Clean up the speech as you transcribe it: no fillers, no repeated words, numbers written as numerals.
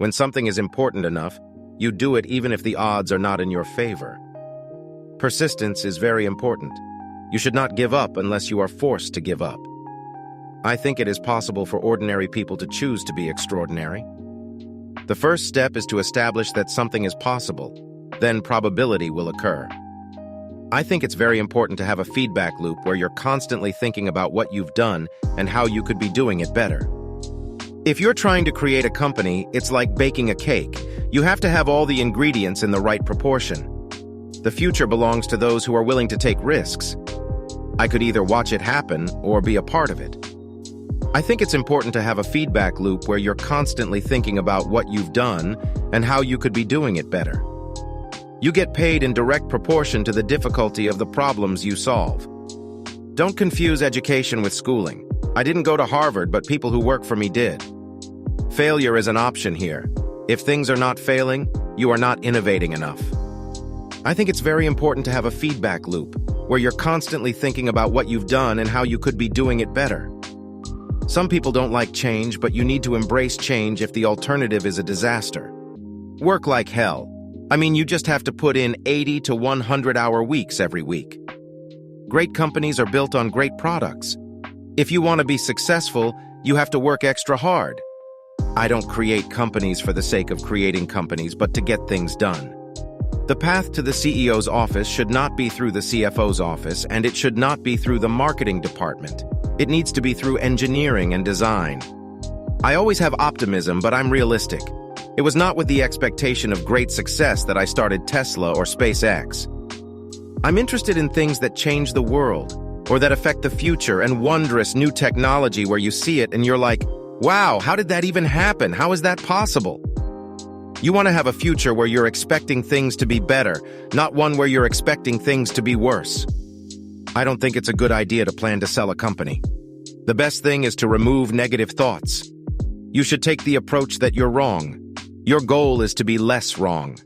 When something is important enough, you do it even if the odds are not in your favor. Persistence is very important. You should not give up unless you are forced to give up. I think it is possible for ordinary people to choose to be extraordinary. The first step is to establish that something is possible. Then probability will occur. I think it's very important to have a feedback loop where you're constantly thinking about what you've done and how you could be doing it better. If you're trying to create a company, it's like baking a cake. You have to have all the ingredients in the right proportion. The future belongs to those who are willing to take risks. I could either watch it happen or be a part of it. I think it's important to have a feedback loop where you're constantly thinking about what you've done and how you could be doing it better. You get paid in direct proportion to the difficulty of the problems you solve. Don't confuse education with schooling. I didn't go to Harvard, but people who work for me did. Failure is an option here. If things are not failing, you are not innovating enough. I think it's very important to have a feedback loop where you're constantly thinking about what you've done and how you could be doing it better. Some people don't like change, but you need to embrace change if the alternative is a disaster. Work like hell. I mean, you just have to put in 80 to 100-hour weeks every week. Great companies are built on great products. If you want to be successful, you have to work extra hard. I don't create companies for the sake of creating companies, but to get things done. The path to the CEO's office should not be through the CFO's office, and it should not be through the marketing department. It needs to be through engineering and design. I always have optimism, but I'm realistic. It was not with the expectation of great success that I started Tesla or SpaceX. I'm interested in things that change the world, or that affect the future, and wondrous new technology where you see it and you're like, wow, how did that even happen? How is that possible? You want to have a future where you're expecting things to be better, not one where you're expecting things to be worse. I don't think it's a good idea to plan to sell a company. The best thing is to remove negative thoughts. You should take the approach that you're wrong. Your goal is to be less wrong.